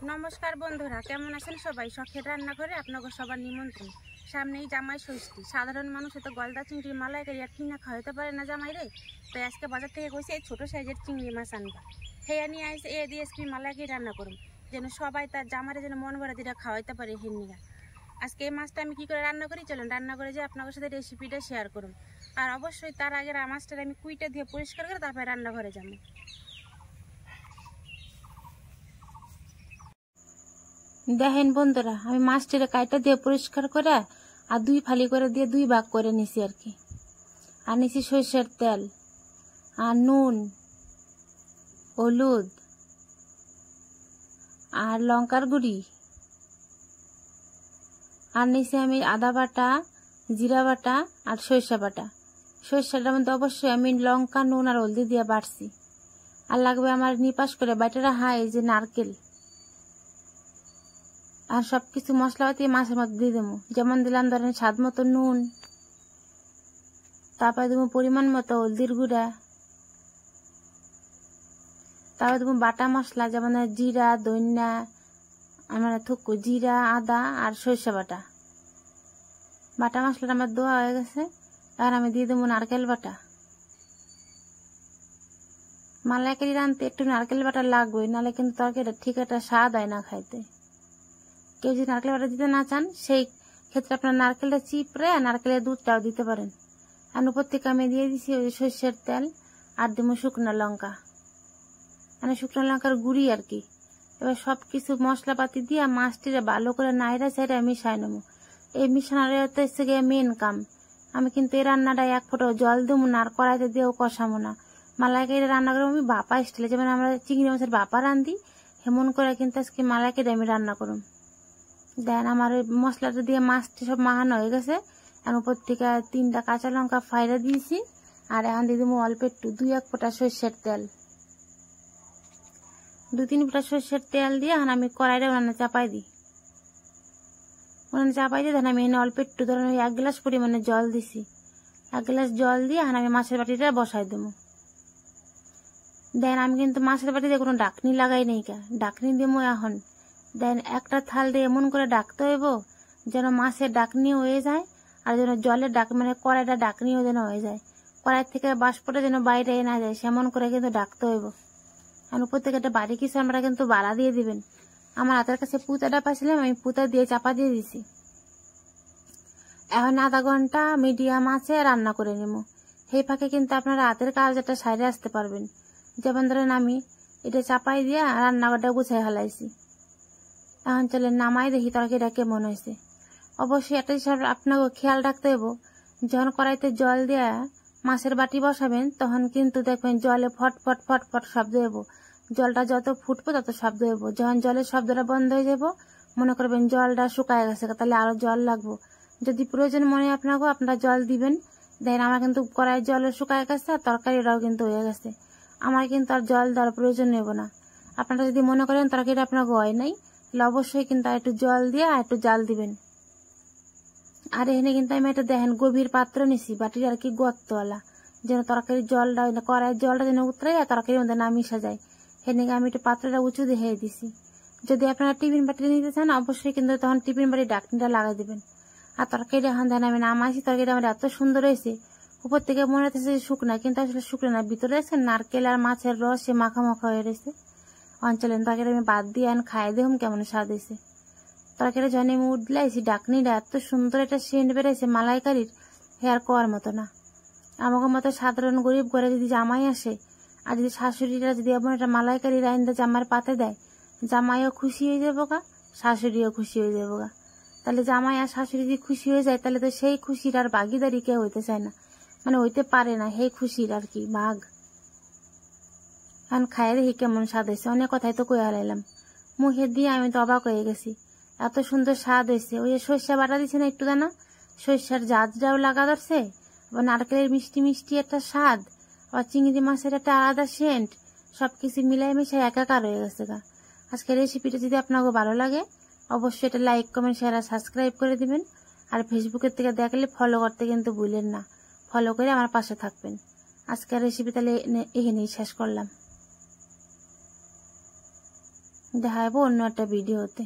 नमस्कार बंधुरा केमन आছেন সবাই শখের রান্না করে আপনাদের সবার নিমন্ত্রণ সামনেই জামাই ষষ্ঠী সাধারণ মানুষ তো গলদা চিংড়ি মালাইকারি আর কিনা খাওয়াতে পারে না জামাই রে তো আজকে বাজার থেকে কইছে এই ছোট সাইজের চিংড়ি মাছ আনবা হেয়া নিয়ে আইছে এ দিয়ে আজকে মালাইকারি রান্না করুম যেন সবাই তার জামারে যেন মন ভরে দিটা খাওয়াইতে পারে হেননিগা আজকে এই মাছটা আমি কি করে রান্না করি চলুন রান্না করে যে আপনাদের সাথে রেসিপিটা শেয়ার করুম আর অবশ্যই তার আগে মাছটা আমি কুইটা দিয়ে পরিষ্কার করে তারপর রান্নাঘরে যাব। দেখেন বন্ধুরা আমি মাছটিরে কাইটা দিয়ে পরিষ্কার করে আর দুই ফালি করে দিয়ে দুই ভাগ করে নিছি আর কি। আর নিছি সরষের তেল আর নুন হলুদ আর লঙ্কার গুঁড়ি আর নিছি আমি আদা বাটা জিরা বাটা আর সরিষা বাটা। সরিষাটার মধ্যে অবশ্যই আমি লঙ্কা নুন আর হলদি দিয়ে বাটছি। আর লাগবে আমার নিপাস করে বাটারা এই যে নারকেল আর সবকিছু মশলাপাতি মাছের মধ্যে দিয়ে দেবো। যেমন দিলাম ধরেন স্বাদ মতো নুন, তারপরে দেবো পরিমাণ মতো হলদির গুঁড়া, তারপরে দেবো বাটা মশলা যেমন জিরা ধনিয়া আমার থুকু জিরা আদা আর সরিষা বাটা। বাটা মশলাটা আমার দেওয়া হয়ে গেছে। আর আমি দিয়ে দেবো নারকেল বাটা। মালাইকারি রাঁধতে একটু নারকেল বাটা লাগবে, নাহলে কিন্তু তরকারিটা ঠিক একটা স্বাদ হয় না খাইতে। কেউ যদি নারকেল বাটা দিতে না চান সেই ক্ষেত্রে আপনার নারকেলটা চিপড়ে নারকেলের দুধটাও দিতে পারেন। আর উপর থেকে আমি দিয়ে দিছি ওই সরষের তেল আর দেবো শুকনো লঙ্কা, মানে শুকনো লঙ্কার গুঁড়ি আর কি। এবার সবকিছু মশলাপাতি দিয়ে মাছটিরে ভালো করে নাইরা চাইরা মিশাই নেবো। এই মিশানোর হচ্ছে গিয়ে মেন কাম। আমি কিন্তু এই রান্নাটা এক ফোঁটাও জল দেবো না আর কড়াইতে দিয়েও কষাবো না। মালাইকারি রান্না করবো আমি বাপা স্টাইলে, যেমন আমরা চিংড়ি মাছের বাপা রান্ধি হেমন করে কিন্তু আজকে মালাইকারি আমি রান্না করুম। দেন আমার ওই মশলাটা দিয়ে মাছটি সব মাখানো হয়ে গেছে। আর উপর থেকে 3টা কাঁচা লঙ্কা ফাইরা দিয়েছি। আর এখন দিয়ে দেবো অল্প একটু 2-1 ফোঁটা সরষের তেল, 2-3 ফোঁটা সরষের তেল দিয়ে এখন আমি কড়াইটা উনানে চাপাই দিই। উনানে চাপাই দিয়ে দেন আমি এনে অল্প একটু ধরেন 1 গ্লাস পরিমাণে জল দিছি। 1 গ্লাস জল দিয়ে এখন আমি মাছের বাটিটা বসাই দেবো। দেন আমি কিন্তু মাছের বাটিতে কোনো ডাকনি লাগাই নেই, ডাকনি দেবো এখন। দেন একটা থাল দিয়ে এমন করে ডাকতে হইব যেন মাছের ডাকনি হয়ে যায় আর যেন জলের ডাক মানে কড়াইটা ডাকনিও যেন হয়ে যায়, কড়াই থেকে বাষ্পটা যেন বাইরে না যায় সেমন করে কিন্তু ডাকতে হইব। আর উপর থেকে একটা বাড়ি কিছু আমরা কিন্তু বাড়া দিয়ে দিবেন। আমার হাতের কাছে পুঁতাটা পাইছিলাম, আমি পুঁতা দিয়ে চাপা দিয়ে দিছি। এখন আধা ঘন্টা মিডিয়াম আঁচে রান্না করে নেব। সেই ফাঁকে কিন্তু আপনারা হাতের কাজ একটা সাইডে আসতে পারবেন। যেমন ধরেন আমি এটা চাপাই দিয়ে রান্নাঘরটা গুছাই ফেলাইছি। এখন চলে নামাই দেখি তরকারিটা কেমন হয়েছে। অবশ্যই একটা হিসাব আপনাকে খেয়াল রাখতে হইব, যখন কড়াইতে জল দিয়ে মাছের বাটি বসাবেন তখন কিন্তু দেখবেন জলে ফট ফট ফট ফট শব্দ হইব। জলটা যত ফুটবো তত শব্দ হইব। যখন জলের শব্দটা বন্ধ হয়ে যাব মনে করবেন জলটা শুকায় গেছে, তাহলে আরো জল লাগবো। যদি প্রয়োজন মনে আপনাকে আপনারা জল দিবেন। দেখেন আমার কিন্তু কড়াই জল শুকায় গেছে আর তরকারিটাও কিন্তু হয়ে গেছে। আমার কিন্তু আর জল দেওয়ার প্রয়োজন নেব না। আপনারা যদি মনে করেন তরকারিটা আপনাকে হয় নাই অবশ্যই কিন্তু একটু জল দিয়ে আর একটু জাল দিবেন। আর এখানে কিন্তু আমি একটা দেখেন গভীর পাত্র নিছি, বাটির আর কি গর্তওয়ালা, যেন তরকারির জলটা কড়াইয়ের জলটা যেন উতরাই আর তরকারির মধ্যে না মিশা যায়। এখানে আমি একটু পাত্রটা উঁচু দিয়ে দিছি। যদি আপনারা টিফিন বাটি নিতে চান অবশ্যই কিন্তু তখন টিফিন বাটির ডাকনিটা লাগাই দিবেন। আর তরকারিটা এখন দেখেন আমি নামাইছি, তরকারিটা আমার এত সুন্দর হয়েছে। উপর থেকে মনে হচ্ছে শুকনা, কিন্তু আসলে শুকনো না, ভিতরে আছে নারকেল আর মাছের রসে মাখা মাখা হয়ে রয়েছে। অঞ্চলেন তরকারি আমি বাদ দিয়ে আন খাই দেখুন কেমন স্বাদ হয়েছে। তরকারি যখন আমি উঠলাইছি ডাকনিটা এত সুন্দর একটা সেন্ট বেড়েছে মালাইকারির, হেয়ার কোয়ার মতো না। আমাকে মতো সাধারণ গরিব ঘরে যদি জামাই আসে আর যদি শাশুড়িরা যদি এমন একটা মালাইকারি রাইন্দা জামার পাতে দেয়, জামাইও খুশি হয়ে যাবো গা, শাশুড়িও খুশি হয়ে যাবো গা। তাহলে জামাই আর শাশুড়ি যদি খুশি হয়ে যায় তাহলে তো সেই খুশির আর ভাগিদারি কেউ হইতে চায় না, মানে হইতে পারে না সেই খুশির আর কি ভাগ। এখন খাই দেখি কেমন স্বাদ হয়েছে। অনেক কথাই তো কয়ে হারাইলাম, মুখে দিয়ে আমি তো অবাক হয়ে গেছি, এত সুন্দর স্বাদ হয়েছে। ওই যে সরষা বাটা দিচ্ছে না একটু দানা, সরষার জাজটাও লাগা ধরছে, আবার নারকেলের মিষ্টি মিষ্টি একটা স্বাদ, আবার চিংড়ি মাছের একটা আলাদা সেন্ট, সবকিছু মিলাই মিশাই একাকার হয়ে গেছে গা। আজকের রেসিপিটা যদি আপনাকে ভালো লাগে অবশ্যই এটা লাইক কমেন্ট শেয়ার আর সাবস্ক্রাইব করে দিবেন। আর ফেসবুকের থেকে দেখলে ফলো করতে কিন্তু ভুলেন না, ফলো করে আমার পাশে থাকবেন। আজকের রেসিপি তাহলে এখানেই শেষ করলাম। দেখাবো অন্য একটা ভিডিওতে।